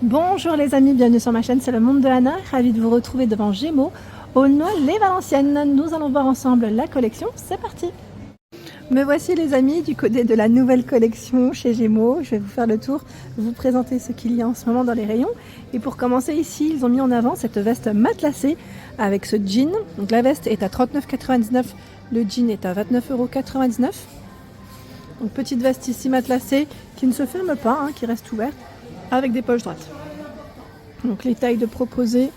Bonjour les amis, bienvenue sur ma chaîne, c'est le monde de Anna, ravie de vous retrouver devant Gémeaux, au Les Valenciennes. Nous allons voir ensemble la collection, c'est parti. Me voici les amis du côté de la nouvelle collection chez Gémeaux. Je vais vous faire le tour, vous présenter ce qu'il y a en ce moment dans les rayons. Et pour commencer ici, ils ont mis en avant cette veste matelassée avec ce jean. Donc la veste est à 39,99 €, le jean est à 29,99 €. Donc petite veste ici matelassée qui ne se ferme pas, qui reste ouverte, avec des poches droites. Donc les tailles de proposer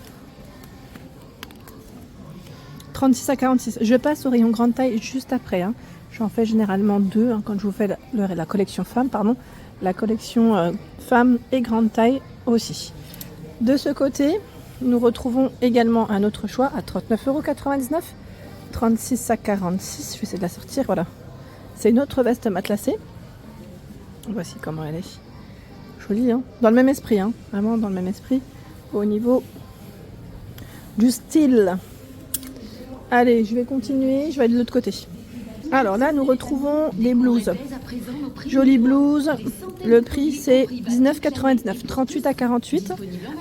36 à 46. Je passe au rayon grande taille juste après. J'en fais généralement deux quand je vous fais la collection femme, la collection femme et grande taille aussi. De ce côté, nous retrouvons également un autre choix à 39,99 €, 36 à 46. Je vais essayer de la sortir, voilà. C'est une autre veste matelassée. Voici comment elle est. Jolie, dans le même esprit, vraiment dans le même esprit au niveau du style. Allez, je vais continuer, je vais aller de l'autre côté. Alors là, nous retrouvons les blouses. Jolie blouse, le prix c'est 19,99 €, 38 à 48,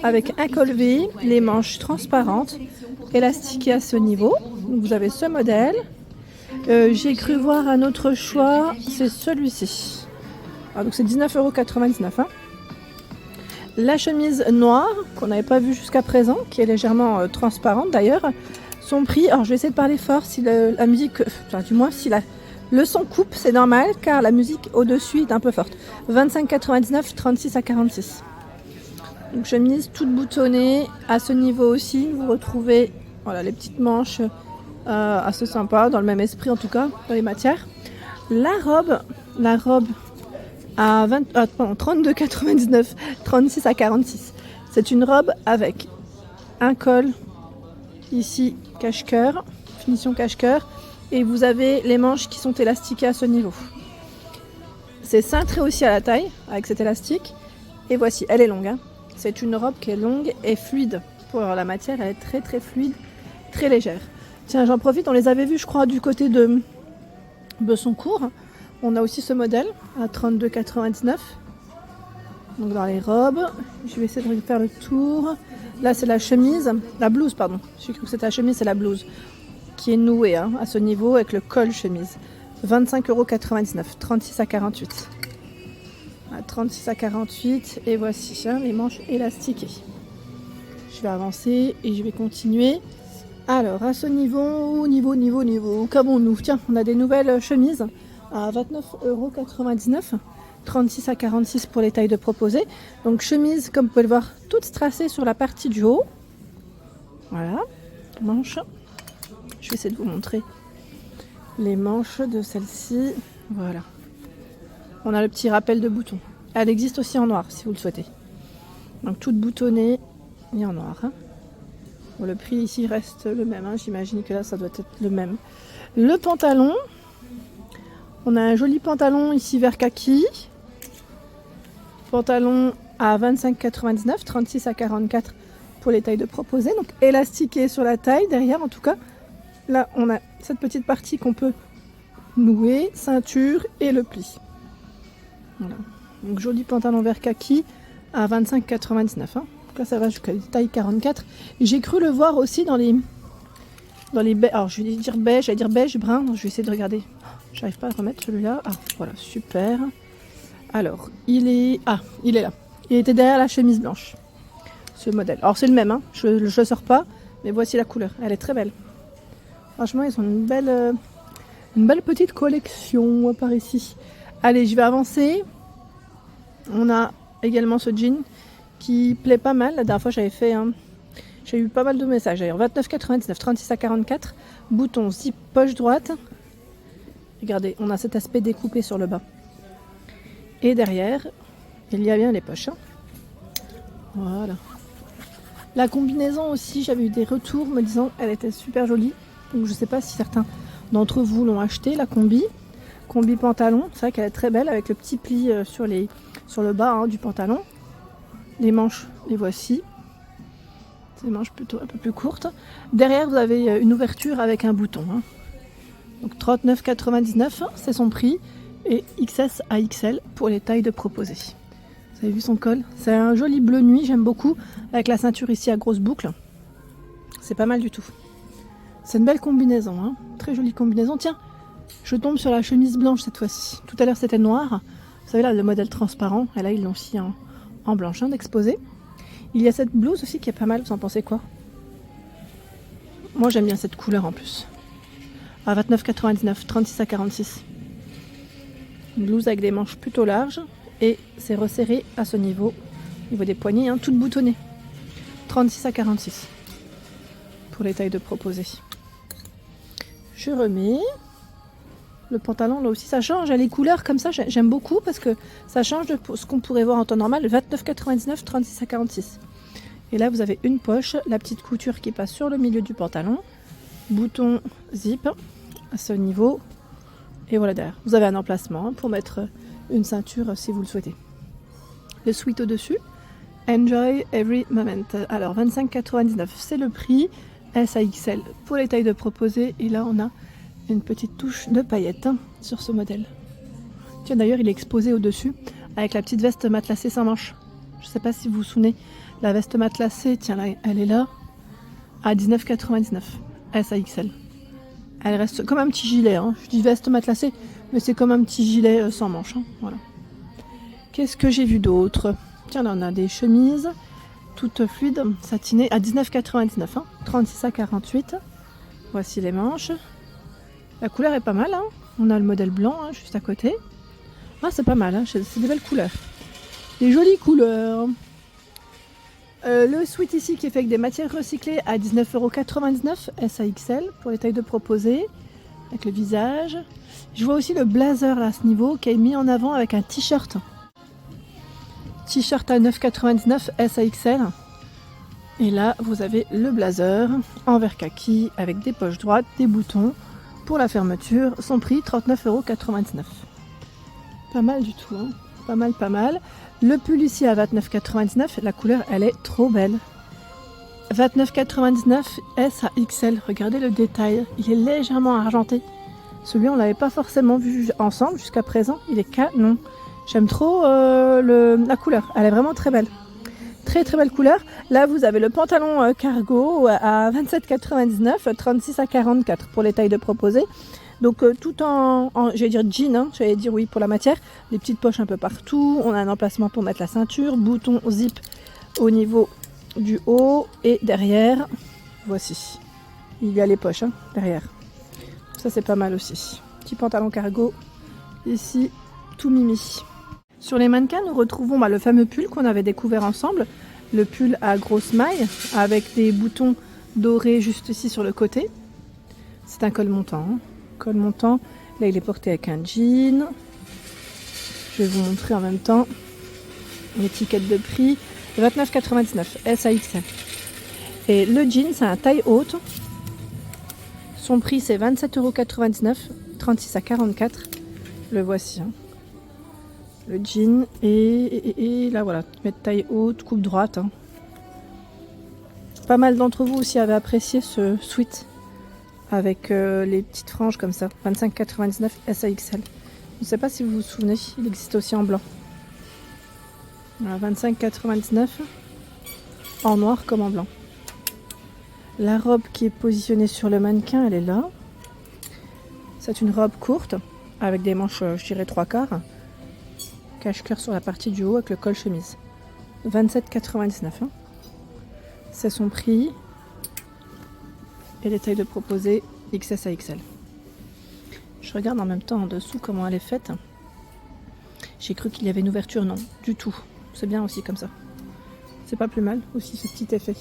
avec un col V, les manches transparentes, élastiquées à ce niveau. Donc, vous avez ce modèle. J'ai cru voir un autre choix, c'est celui-ci. Donc c'est 19,99 €. La chemise noire, qu'on n'avait pas vue jusqu'à présent, qui est légèrement transparente d'ailleurs. Son prix, alors je vais essayer de parler fort si la musique, du moins si le son coupe, c'est normal car la musique au-dessus est un peu forte. 25,99 €, 36 à 46. Donc chemise toute boutonnée, à ce niveau aussi, vous retrouvez les petites manches assez sympa, dans le même esprit en tout cas, dans les matières. La robe à 32,99 €, 36 à 46. C'est une robe avec un col ici cache-cœur, finition cache-cœur, et vous avez les manches qui sont élastiquées à ce niveau. C'est cintré aussi à la taille avec cet élastique, et voici, elle est longue. C'est une robe qui est longue et fluide. Pour la matière, elle est très très fluide, très légère. Tiens, j'en profite, on les avait vus je crois du côté de Bessancourt. On a aussi ce modèle à 32,99 €. Donc dans les robes, je vais essayer de faire le tour. Là c'est la chemise, la blouse pardon. J'ai cru que c'était la chemise, c'est la blouse qui est nouée à ce niveau avec le col chemise. 25,99 €, 36 à 48. 36 à 48 et voici les manches élastiquées. Je vais avancer et je vais continuer. Alors à ce niveau, qu'avons-nous? Tiens, on a des nouvelles chemises à 29,99 €, 36 à 46 pour les tailles de proposer. Donc chemise, comme vous pouvez le voir, toute strassée sur la partie du haut. Voilà, manches. Je vais essayer de vous montrer les manches de celle-ci. Voilà. On a le petit rappel de bouton. Elle existe aussi en noir si vous le souhaitez. Donc toute boutonnée et en noir. Bon, le prix ici reste le même. J'imagine que là ça doit être le même. Le pantalon. On a un joli pantalon ici vert kaki. Pantalon à 25,99 €, 36 à 44 pour les tailles de proposer. Donc élastiqué sur la taille, derrière en tout cas. Là on a cette petite partie qu'on peut nouer, ceinture et le pli. Voilà. Donc joli pantalon vert kaki à 25,99 €. Donc là ça va jusqu'à taille 44. J'ai cru le voir aussi dans les alors je vais dire beige, brun. Je vais essayer de regarder. J'arrive pas à le remettre celui-là. Voilà, super. Alors, il est là. Il était derrière la chemise blanche. Ce modèle. Alors c'est le même, je ne le sors pas, mais voici la couleur. Elle est très belle. Franchement, ils ont une belle petite collection par ici. Allez, je vais avancer. On a également ce jean qui plaît pas mal. La dernière fois, j'ai eu pas mal de messages. D'ailleurs, 29,99 €, 36 à 44. Bouton zip poche droite. Regardez, on a cet aspect découpé sur le bas. Et derrière, il y a bien les poches. Voilà. La combinaison aussi, j'avais eu des retours me disant qu'elle était super jolie. Donc je ne sais pas si certains d'entre vous l'ont acheté, la combi. Combi pantalon, c'est vrai qu'elle est très belle avec le petit pli sur le bas du pantalon. Les manches, les voici. Ces manches plutôt un peu plus courtes. Derrière, vous avez une ouverture avec un bouton. Donc 39,99 €, c'est son prix. Et XS à XL pour les tailles de proposer. Vous avez vu son col? C'est un joli bleu nuit, j'aime beaucoup. Avec la ceinture ici à grosse boucle. C'est pas mal du tout. C'est une belle combinaison, hein. Très jolie combinaison. Tiens, je tombe sur la chemise blanche cette fois-ci. Tout à l'heure c'était noir. Vous savez là, le modèle transparent. Et là ils l'ont aussi en blanche, hein, d'exposé. Il y a cette blouse aussi qui est pas mal, vous en pensez quoi? Moi j'aime bien cette couleur en plus. À 29,99, 36 à 46. Une blouse avec des manches plutôt larges. Et c'est resserré à ce niveau, au niveau des poignets, hein, toute boutonnée. 36 à 46 pour les tailles de proposées. Je remets le pantalon, là aussi ça change, les couleurs comme ça j'aime beaucoup parce que ça change de ce qu'on pourrait voir en temps normal. 29,99, 36 à 46. Et là vous avez une poche, la petite couture qui passe sur le milieu du pantalon, bouton zip à ce niveau, et voilà derrière. Vous avez un emplacement, hein, pour mettre une ceinture si vous le souhaitez. Le sweat au-dessus, Enjoy Every Moment. Alors 25,99 c'est le prix, S à XL pour les tailles de proposées. Et là on a une petite touche de paillettes, hein, sur ce modèle. Tiens d'ailleurs il est exposé au-dessus avec la petite veste matelassée sans manches. Je sais pas si vous vous souvenez, la veste matelassée, tiens là, elle est là, à 19,99 S à XL. Elle reste comme un petit gilet, hein. Je dis veste matelassée, mais c'est comme un petit gilet sans manches, hein. Voilà. Qu'est-ce que j'ai vu d'autre? Tiens, là on a des chemises toutes fluides, satinées, à 19,99, hein. 36 à 48. Voici les manches. La couleur est pas mal, hein. On a le modèle blanc, hein, juste à côté. Ah, c'est pas mal, hein. C'est des belles couleurs. Des jolies couleurs. Le sweat ici qui est fait avec des matières recyclées à 19,99 € S à XL pour les tailles de proposées, avec le visage. Je vois aussi le blazer là à ce niveau qui est mis en avant avec un t-shirt. T-shirt à 9,99 € S à XL. Et là vous avez le blazer en vert kaki avec des poches droites, des boutons pour la fermeture. Son prix 39,99 €. Pas mal du tout, hein. Pas mal, pas mal. Le pull ici à 29,99 €, la couleur elle est trop belle. 29,99 S à XL, regardez le détail, il est légèrement argenté. Celui on l'avait pas forcément vu ensemble jusqu'à présent, il est canon. J'aime trop la couleur, elle est vraiment très belle. Très très belle couleur. Là vous avez le pantalon cargo à 27,99, 36 à 44 pour les tailles de proposées. Donc tout en j'allais dire jean, hein, j'allais dire oui pour la matière, des petites poches un peu partout, on a un emplacement pour mettre la ceinture, bouton zip au niveau du haut et derrière, voici, il y a les poches, hein, derrière. Ça c'est pas mal aussi. Petit pantalon cargo, ici, tout mimi. Sur les mannequins, nous retrouvons le fameux pull qu'on avait découvert ensemble, le pull à grosse maille avec des boutons dorés juste ici sur le côté. C'est un col montant, hein. Col montant, là il est porté avec un jean. Je vais vous montrer en même temps l'étiquette de prix, 29,99 S à XL. Et le jean c'est un taille haute, son prix c'est 27,99 €, 36 à 44. Le voici, hein. Le jean et là voilà, mettre taille haute, coupe droite, hein. Pas mal d'entre vous aussi avaient apprécié ce sweat avec les petites franges comme ça, 25,99 S à XL. Je ne sais pas si vous vous souvenez, il existe aussi en blanc. Voilà, 25,99 en noir comme en blanc. La robe qui est positionnée sur le mannequin, elle est là. C'est une robe courte avec des manches, je dirais 3/4. Cache-cœur sur la partie du haut avec le col chemise. 27,99, hein. C'est son prix. Et les tailles de proposées XS à XL. Je regarde en même temps en dessous comment elle est faite. J'ai cru qu'il y avait une ouverture, non, du tout. C'est bien aussi comme ça. C'est pas plus mal aussi ce petit effet.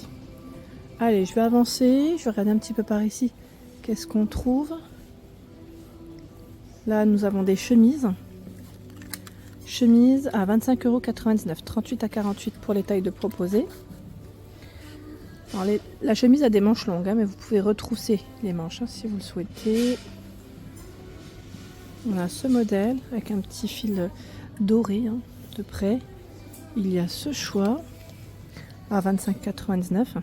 Allez, je vais avancer, je vais regarder un petit peu par ici. Qu'est-ce qu'on trouve? Là, nous avons des chemises. Chemise à 25,99 €, 38 à 48 pour les tailles de proposées. Alors la chemise a des manches longues, hein, mais vous pouvez retrousser les manches, hein, si vous le souhaitez. On a ce modèle avec un petit fil doré, hein, de près. Il y a ce choix à 25,99 €.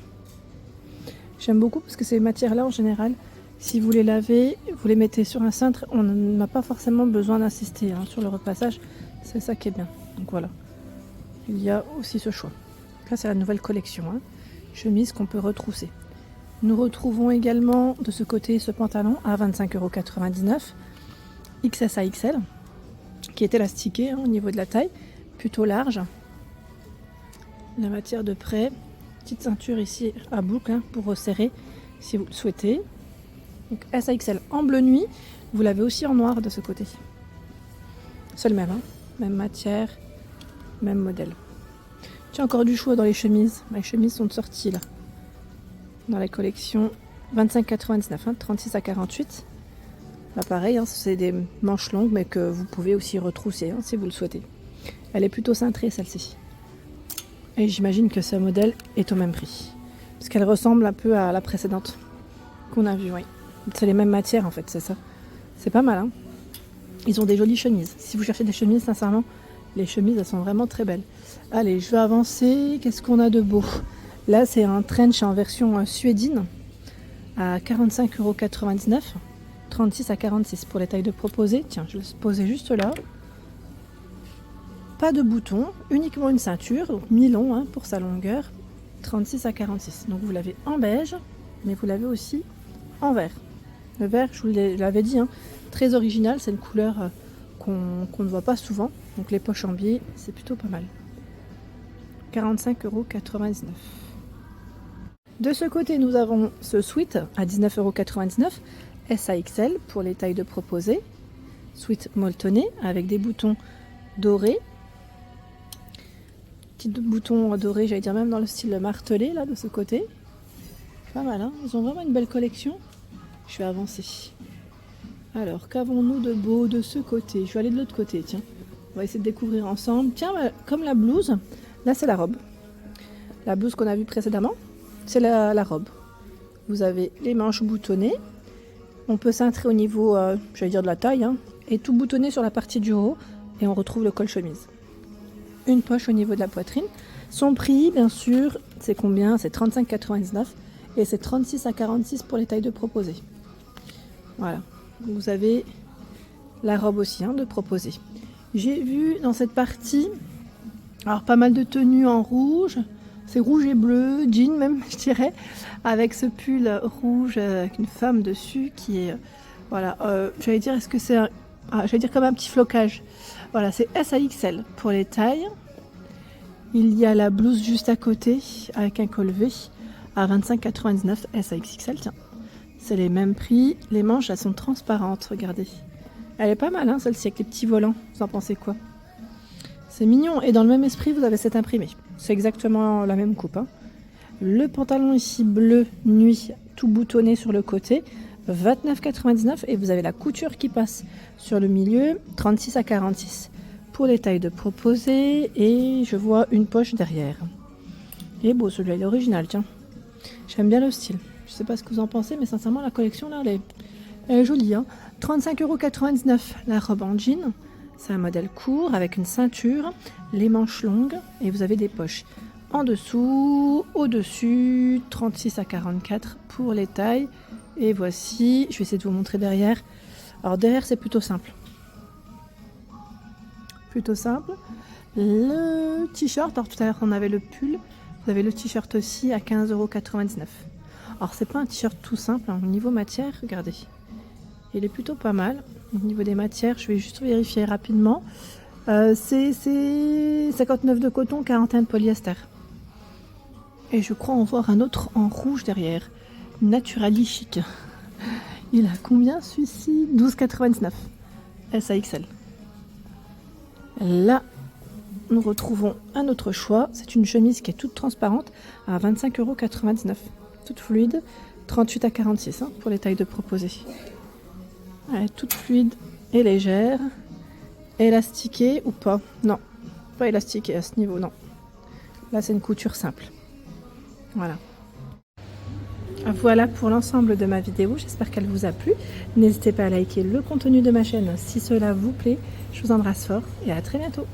J'aime beaucoup parce que ces matières-là, en général, si vous les lavez, vous les mettez sur un cintre, on n'a pas forcément besoin d'insister, hein, sur le repassage. C'est ça qui est bien. Donc voilà. il y a aussi ce choix. Ça, c'est la nouvelle collection, hein. Chemise qu'on peut retrousser. Nous retrouvons également de ce côté ce pantalon à 25,99 €, XS à XL, qui est élastiqué hein, au niveau de la taille, plutôt large. La matière de prêt, petite ceinture ici à boucle hein, pour resserrer si vous le souhaitez. Donc S à XL en bleu nuit, vous l'avez aussi en noir de ce côté. C'est le même, hein, même matière, même modèle. J'ai encore du choix dans les chemises. Les chemises sont sorties là. Dans la collection 25,99 €, hein, 36 à 48. Là pareil, hein, c'est des manches longues mais que vous pouvez aussi retrousser hein, si vous le souhaitez. Elle est plutôt cintrée celle-ci. Et j'imagine que ce modèle est au même prix. Parce qu'elle ressemble un peu à la précédente qu'on a vue, oui. C'est les mêmes matières en fait, c'est ça. C'est pas mal, hein. Ils ont des jolies chemises. Si vous cherchez des chemises, sincèrement, les chemises elles sont vraiment très belles. Allez, je vais avancer. Qu'est-ce qu'on a de beau? Là, c'est un trench en version suédine à 45,99 €, 36 à 46 pour les tailles de proposées. Tiens, je vais le poser juste là. Pas de boutons, uniquement une ceinture, donc mi-long hein, pour sa longueur, 36 à 46. Donc vous l'avez en beige, mais vous l'avez aussi en vert. Le vert, je vous l'avais dit, hein, très original, c'est une couleur qu'on ne voit pas souvent. Donc les poches en biais, c'est plutôt pas mal. 45,99 €. De ce côté, nous avons ce sweat à 19,99 €, S à XL pour les tailles de proposées. Sweat molletonné avec des boutons dorés. Petits boutons dorés, j'allais dire même dans le style martelé là de ce côté. Pas mal, hein, ils ont vraiment une belle collection. Je vais avancer. Alors, qu'avons-nous de beau de ce côté? Je vais aller de l'autre côté, tiens. On va essayer de découvrir ensemble. Tiens, comme la blouse, là c'est la robe. La blouse qu'on a vue précédemment, c'est la robe. Vous avez les manches boutonnées. On peut cintrer au niveau, j'allais dire de la taille, hein, et tout boutonner sur la partie du haut. Et on retrouve le col chemise. Une poche au niveau de la poitrine. Son prix, bien sûr, c'est combien? C'est 35,99 € et c'est 36 à 46 pour les tailles de proposées. Voilà. Vous avez la robe aussi hein, de proposer. J'ai vu dans cette partie, alors pas mal de tenues en rouge. C'est rouge et bleu, jean même, je dirais, avec ce pull rouge avec une femme dessus qui est, voilà. J'allais dire, est-ce que c'est j'allais dire comme un petit flocage. Voilà, c'est S à XL pour les tailles. Il y a la blouse juste à côté avec un col V à 25,99 € S à XXL. Tiens, c'est les mêmes prix. Les manches, elles sont transparentes, regardez. Elle est pas mal, hein, celle-ci, avec les petits volants. Vous en pensez quoi? C'est mignon. Et dans le même esprit, vous avez cette imprimée. C'est exactement la même coupe, hein. Le pantalon ici, bleu, nuit, tout boutonné sur le côté. 29,99 € et vous avez la couture qui passe sur le milieu, 36 à 46 pour les tailles de proposées et je vois une poche derrière. Et beau, celui-là il est original, tiens. J'aime bien le style. Je sais pas ce que vous en pensez, mais sincèrement la collection là elle est jolie, hein. 35,99 € la robe en jean. C'est un modèle court avec une ceinture, les manches longues et vous avez des poches en dessous, au-dessus, 36 à 44 pour les tailles. Et voici, je vais essayer de vous montrer derrière. Alors derrière c'est plutôt simple. Plutôt simple. Le t-shirt, alors tout à l'heure on avait le pull. Vous avez le t-shirt aussi à 15,99 €. Alors c'est pas un t-shirt tout simple, hein. Au niveau matière, regardez. Il est plutôt pas mal. Au niveau des matières, je vais juste vérifier rapidement. C'est 59 de coton, 41 de polyester. Et je crois en voir un autre en rouge derrière. Naturally chic. Il a combien celui-ci? 12,99 € S à XL. Là, nous retrouvons un autre choix. C'est une chemise qui est toute transparente à 25,99 €. Toute fluide, 38 à 46 hein, pour les tailles de proposées. Elle est toute fluide et légère. Élastiquée ou pas? Non, pas élastiquée à ce niveau, non. Là, c'est une couture simple. Voilà. Voilà pour l'ensemble de ma vidéo, j'espère qu'elle vous a plu. N'hésitez pas à liker le contenu de ma chaîne si cela vous plaît. Je vous embrasse fort et à très bientôt.